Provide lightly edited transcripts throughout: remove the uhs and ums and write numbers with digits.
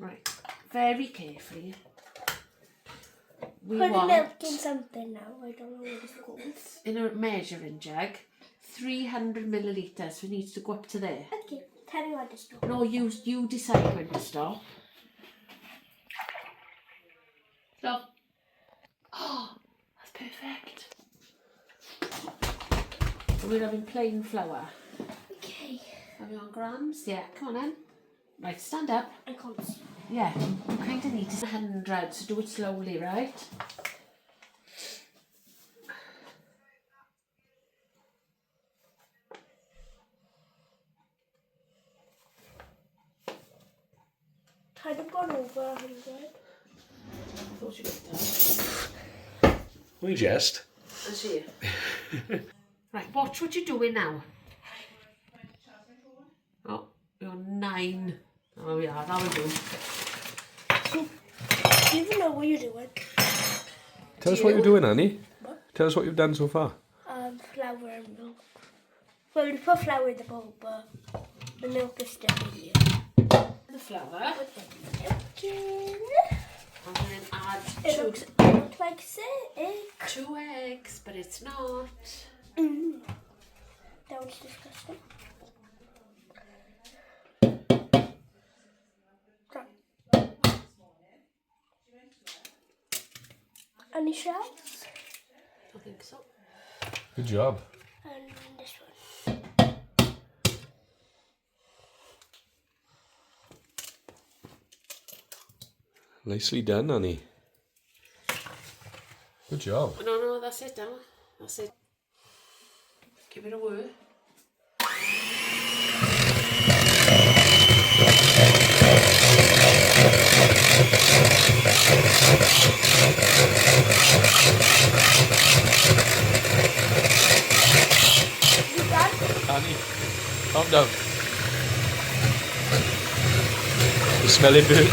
Right, very carefully. Put the milk in something now. I don't know what it's called. In a measuring jug, 300 millilitres. We need to go up to there. Okay, tell me when to stop. No, you decide when to stop. Stop. Oh, that's perfect. And we're having plain flour. Okay. Are we on grams? Yeah, come on then. Right, stand up. I can't see. Yeah, you kind of need to 100, so do it slowly, right? Kind of gone over 100. I thought you got that. We jest. I see. Right, watch what you're doing now. Oh, you're 9. Oh yeah, that will do. Do you even know what you're doing? Tell us what you're doing, Annie. What? Tell us what you've done so far. Flour and milk. Well, you put flour in the bowl, but the milk is still in here. The flour. Put the milk in. And then add It two, looks like sick. 2 eggs, but it's not. That was disgusting. Any shells? I think so. Good job. And this one. Nicely done, Annie. Good job. Oh, no, that's it, Emma. That's it. Give it a whirl. Annie, calm down. You smell it burning.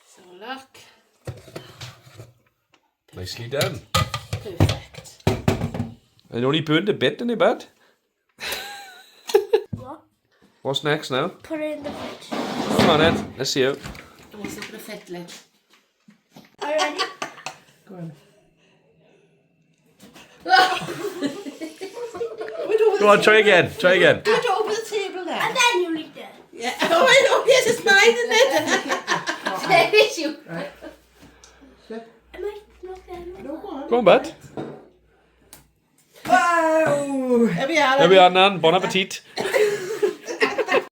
So look. Nicely done. Perfect. And only burned a bit, didn't it, bud? What? What's next now? Put it in the fridge. Come on then, let's see it. Oh, it's not going to fit, Lynn. Are you ready? Go on. Go on, try again. Try again. Do it over the table then. And then you eat it. Yeah. Oh, I know. Yes, it's mine, isn't it? There is you. Right. Am I not there? No, go on. Go on, bud. Wow! There we are. There we are, Nan. Bon appetit.